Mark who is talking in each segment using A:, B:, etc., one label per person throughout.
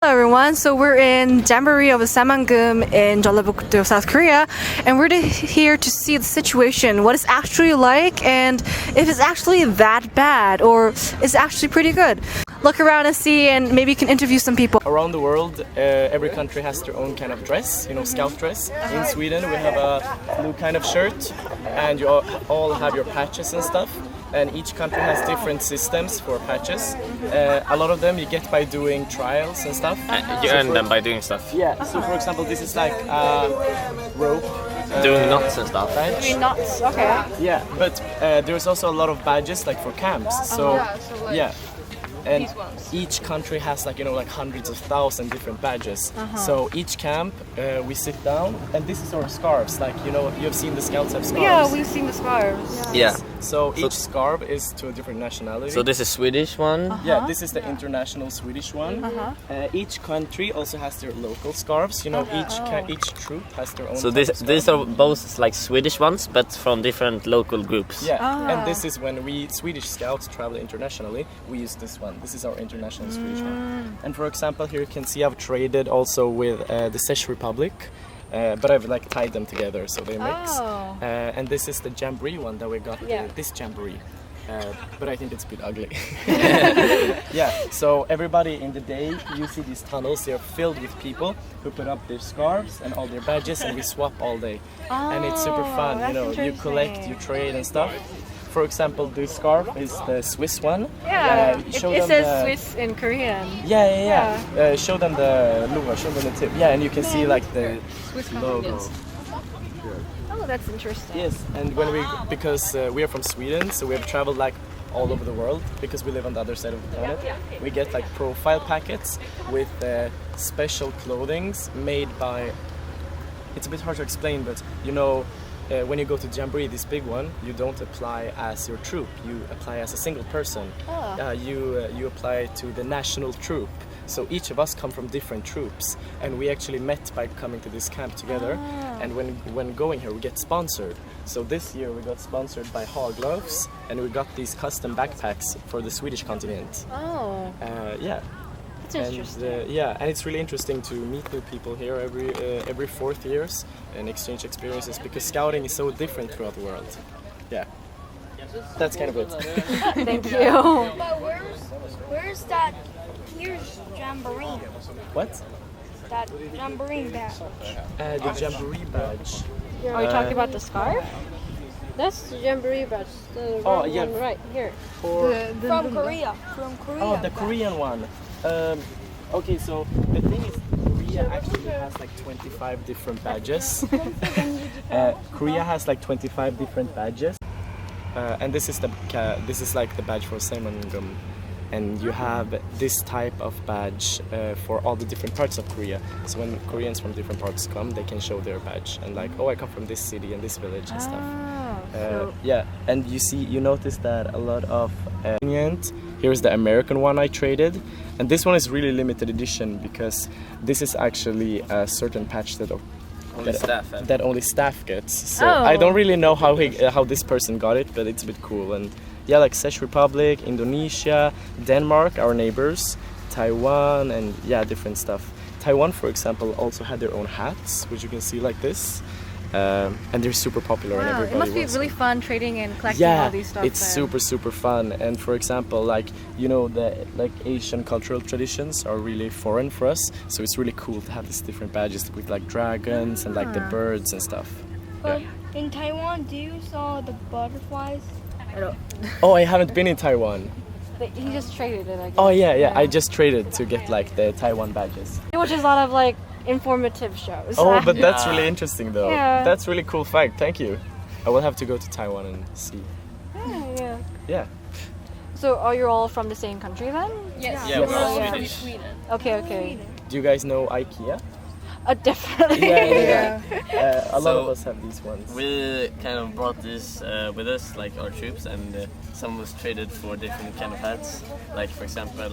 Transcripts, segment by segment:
A: Hello everyone, so we're in Jamboree of Saemangeum in Jeollabuk-do, South Korea, and we're here to see the situation, what it's actually like, and if it's actually that bad or is actually pretty good. Look around and see, and maybe you can interview some people.
B: Around the world, every country has their own kind of dress, scout dress. In Sweden we have a blue kind of shirt, and you all have your patches and stuff. And each country has different systems for patches. A lot of them you get by doing trials and stuff.
C: You earn them by doing stuff.
B: Yeah, so for example this is like rope.
C: Doing knots and stuff.
B: Badge.
A: Doing knots, okay.
B: Yeah, but there's also a lot of badges like for camps. So yeah. And each country has like hundreds of thousands different badges. So each camp we sit down, and this is our scarves. Like you've seen the scouts have scarves.
A: Yeah, we've seen the scarves.
C: Yeah.
B: So each scarf is to a different nationality.
C: So this is Swedish one.
B: Yeah, this is the international Swedish one. Each country also has their local scarves. Each troop has their own.
C: So these are both like Swedish ones, but from different local groups.
B: Yeah, and this is when we Swedish scouts travel internationally. We use this one. This is our international Swedish one. And for example, here you can see I've traded also with the Czech Republic. But I've tied them together so they mix. And this is the Jamboree one that we got. This Jamboree. But I think it's a bit ugly. Yeah, so everybody in the day, you see these tunnels, they're filled with people who put up their scarves and all their badges, and we swap all day. And it's super fun, you collect, you trade and stuff. For example, this scarf is the Swiss one.
A: Yeah, it says Swiss in Korean.
B: Yeah. Show them the logo, show them the tip. Yeah, and you can see the
A: Swiss
B: logo.
A: Oh, that's interesting.
B: Yes, and because we are from Sweden, so we have traveled all over the world because we live on the other side of the planet. We get profile packets with special clothings made by. It's a bit hard to explain, but when you go to Jamboree, this big one, you don't apply as your troop. You apply as a single person. You apply to the national troop. So each of us come from different troops, and we actually met by coming to this camp together. And when going here, we get sponsored. So this year we got sponsored by Hall Gloves, and we got these custom backpacks for the Swedish continent. Yeah.
A: That's interesting.
B: And it's really interesting to meet new people here every 4th years and exchange experiences because scouting is so different throughout the world. Yeah, that's kind of it.
A: Thank you.
D: But where's that? Here's Jamboree.
B: What?
D: That Jamboree badge.
B: The Jamboree badge.
A: Are you talking about the scarf?
E: That's the Jamboree badge. The one right here.
D: From Korea.
B: Oh, the Korean one. Okay, so the thing is, Korea actually has 25 different badges. Korea has 25 different badges, and this is the badge for Saemangeum, and you have this type of badge for all the different parts of Korea. So when Koreans from different parts come, they can show their badge and I come from this city and this village and stuff. Yeah, and you notice that a lot of here's the American one I traded, and this one is really limited edition because this is actually a certain patch that only staff gets. So I don't really know how this person got it, but it's a bit cool. And yeah, Czech Republic, Indonesia, Denmark, our neighbors, Taiwan, and different stuff. Taiwan, for example, also had their own hats, which you can see like this. And they're super popular and everybody
A: it must be really fun trading and collecting all these stuff.
B: It's super fun. And for example, the Asian cultural traditions are really foreign for us, so it's really cool to have these different badges with dragons and the birds and stuff.
D: But in Taiwan, do you saw the butterflies?
A: I don't.
B: Oh, I haven't been in Taiwan.
A: He just traded it, I guess.
B: Oh yeah. I just traded to get the Taiwan badges.
A: Which is a lot of informative shows.
B: Oh, but that's really interesting though.
A: Yeah.
B: That's really cool fact. Thank you. I will have to go to Taiwan and see. Yeah.
A: So are you all from the same country then?
D: Yes.
C: Yeah, we're all
D: From
C: Swedish.
D: Sweden.
A: Okay.
B: Do you guys know IKEA?
A: Definitely.
B: A lot of
C: So,
B: us have these ones.
C: We kind of brought this with us, like our troops, and some was traded for different kind of hats. Like for example,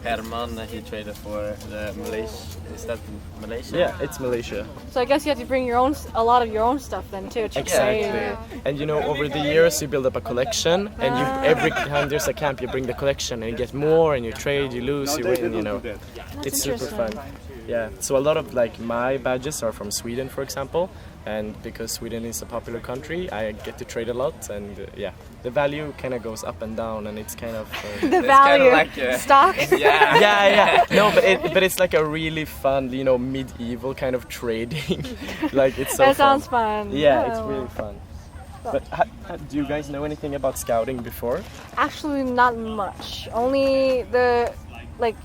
C: Herman, he traded for the Malaysia. Is that Malaysia?
B: Yeah, it's Malaysia.
A: So I guess you have to bring a lot of your own stuff then too. To
B: Exactly.
A: trade.
B: And you know, over the years you build up a collection, and every time there's a camp, you bring the collection, and you get more, and you trade, you lose, you win. You know, it's super fun. Yeah. So a lot of like my badges are from Sweden, for example, and because Sweden is a popular country, I get to trade a lot, and yeah, the value kind of goes up and down, and it's kind of
A: The value,
C: like,
A: stock.
B: yeah. No, but it's like a really fun, you know, medieval kind of trading. Like it's so
A: That
B: fun.
A: sounds fun.
B: Yeah, it's really fun. But do you guys know anything about scouting before?
A: Actually, not much. Only the like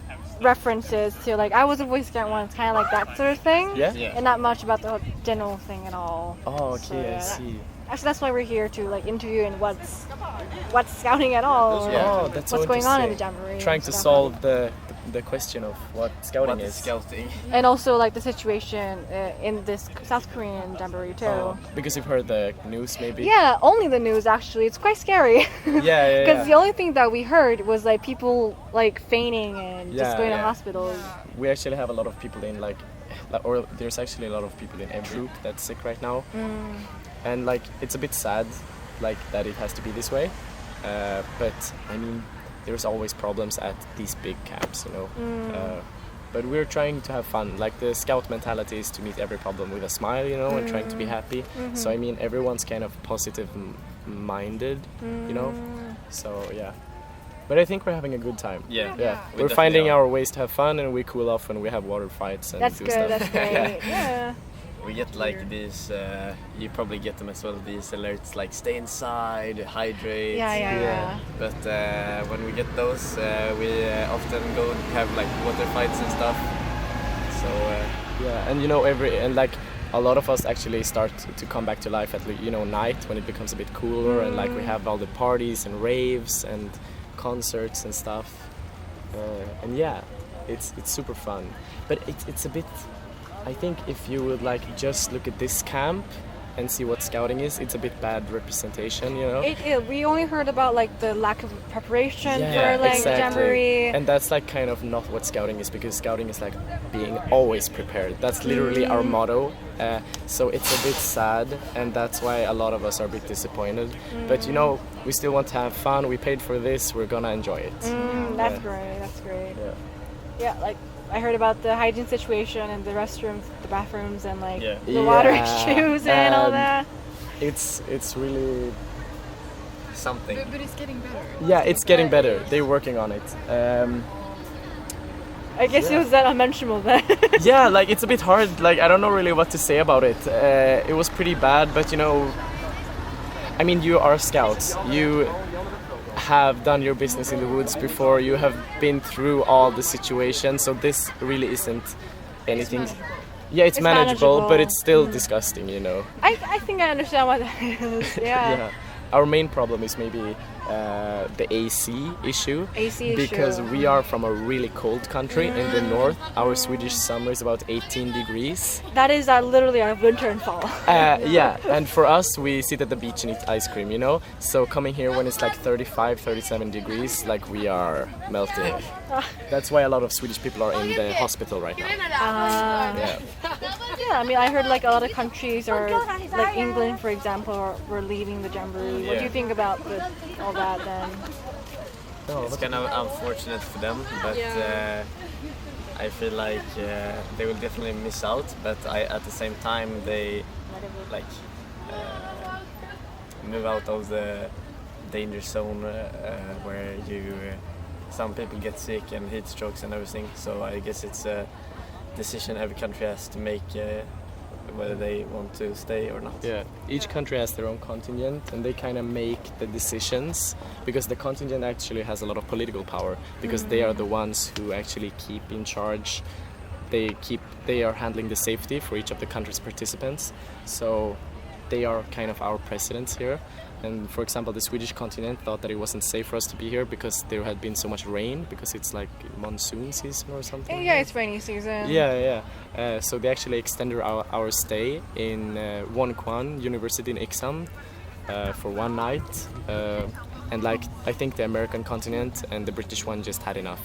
A: references to like I was a Boy Scout once, kind of like that sort of thing.
B: Yeah?
C: Yeah.
A: And not much about the whole general thing at all.
B: Oh,
A: So,
B: okay,
A: yeah.
B: I see.
A: Actually, that's why we're here to like interview and what's scouting at all. or
B: Oh, that's so
A: what's going on in the
B: interesting.
A: Jamboree.
B: Trying
A: and
B: to
A: stuff.
B: solve the question of what scouting
C: What
B: is.
C: is scouting?
A: And also like the situation in this South Korean Jamboree too.
B: Oh, because you've heard the news, maybe.
A: Yeah, only the news actually. It's quite scary.
B: Yeah.
A: Because the only thing that we heard was like people like fainting and just
B: Yeah,
A: going to
B: yeah.
A: hospitals.
B: We actually have a lot of people in or there's actually a lot of people in every group that's sick right now, and like it's a bit sad, like that it has to be this way. But I mean, there's always problems at these big camps, you know. But we're trying to have fun. Like the scout mentality is to meet every problem with a smile, you know, and trying to be happy. So I mean, everyone's kind of positive minded, you know. So yeah. But I think we're having a good time.
C: Yeah.
B: Yeah,
C: We
B: we're
C: definitely
B: finding
C: are.
B: our ways to have fun, and we cool off when we have water fights and
A: That's
B: do
A: good.
B: stuff.
A: That's great. Yeah.
C: We get like these, you probably get them as well, these alerts like stay inside, hydrate.
A: Yeah.
C: But when we get those, we often go have like water fights and stuff. So
B: Yeah, and you know like a lot of us actually start to come back to life at night when it becomes a bit cooler, and like we have all the parties and raves and concerts and stuff. And yeah, it's super fun. But it's a bit. I think if you would like just look at this camp and see what scouting is, it's a bit bad representation, you know.
A: We only heard about like the lack of preparation
B: Yeah,
A: for like
B: exactly.
A: Jamboree.
B: And that's like kind of not what scouting is, because scouting is like being always prepared. That's literally our motto. So it's a bit sad, and that's why a lot of us are a bit disappointed. But you know, we still want to have fun. We paid for this. We're gonna enjoy it.
A: That's great. That's great.
B: Yeah.
A: Yeah, like I heard about the hygiene situation and the restrooms, the bathrooms, and like
C: Yeah.
A: the water
B: Yeah,
A: issues and all that.
B: It's really
C: something.
F: But it's getting better.
B: yeah, it's getting better. They're working on it.
A: I guess it was that unmentionable then.
B: Yeah, like it's a bit hard. Like I don't know really what to say about it. It was pretty bad, but you know, I mean, you are scouts. You have done your business in the woods before. You have been through all the situations, so this really isn't anything. Yeah, it's manageable, but it's still disgusting, you know.
A: I think I understand what that is. Yeah.
B: Our main problem is maybe the AC issue.
A: AC
B: because
A: issue.
B: we are from a really cold country in the north. Our Swedish summer is about 18 degrees.
A: That is literally our winter and fall.
B: Yeah, and for us, we sit at the beach and eat ice cream, you know? So coming here when it's like 35, 37 degrees, like we are melting. That's why a lot of Swedish people are in the hospital right now. Yeah.
A: Yeah, I mean, I heard like a lot of countries, or like England, for example, were leaving the Jamboree. What do you think about all that then?
C: It's kind of unfortunate for them, but I feel like they will definitely miss out. But at the same time, they like move out of the danger zone where some people get sick and heat strokes and everything. So I guess it's a decision every country has to make whether they want to stay or not.
B: Yeah, each country has their own contingent, and they kind of make the decisions, because the contingent actually has a lot of political power, because they are the ones who actually keep in charge. They are handling the safety for each of the country's participants, so they are kind of our presidents here. And for example, the Swedish continent thought that it wasn't safe for us to be here because there had been so much rain, because it's like monsoon season or something.
A: Yeah, it's rainy season.
B: Yeah. So they actually extended our stay in Wonkwon University in Iksan for one night. And like, I think the American continent and the British one just had enough.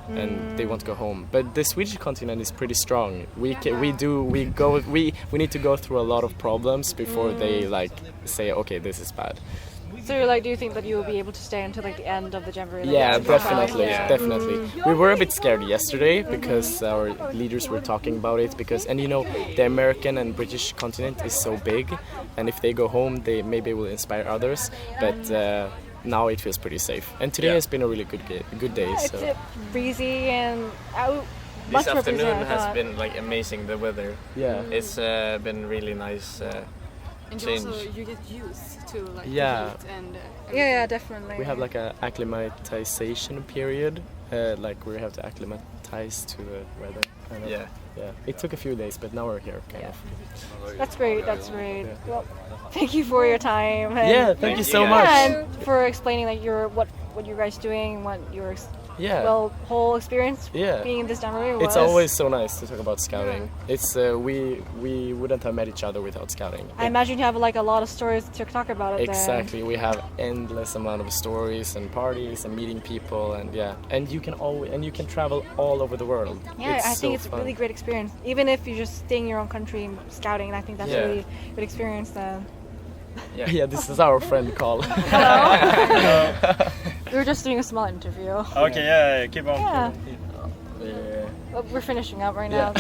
B: And they want to go home, but the Swedish continent is pretty strong. We need to go through a lot of problems before they like say, okay, this is bad.
A: So you're like, do you think that you will be able to stay until like the end of the Jamboree? Like,
B: Yeah,
A: it's
B: definitely. We were a bit scared yesterday because our leaders were talking about it. And you know, the American and British continent is so big, and if they go home, they maybe will inspire others. But now it feels pretty safe, and today has been a really good day.
A: It's
B: So.
A: breezy and
C: This afternoon has been like amazing. The weather.
B: Yeah.
C: It's been really nice.
F: And
C: change.
F: also you get used to like
B: Yeah.
F: the heat and
A: yeah, definitely.
B: We have like a acclimatization period, like we have to acclimatize to the weather. Kind of.
C: Yeah.
B: It took a few days, but now we're here, kind of.
A: That's great. Well, thank you for your time. And
B: Thank you so much.
A: and for explaining like what you guys doing, what your whole experience being in this Jamboree was.
B: It's always so nice to talk about scouting. It's we wouldn't have met each other without scouting.
A: I imagine you have like a lot of stories to talk about it.
B: Exactly, we have endless amount of stories and parties and meeting people, and you can travel all over the world.
A: Yeah, I think it's
B: fun.
A: a really great experience. Even if you just stay in your own country and scouting, I think that's a really good experience then.
B: Yeah, this is our friend Carl.
A: We were just doing a small interview.
G: Okay, yeah, keep on.
A: Yeah. We're finishing up right now.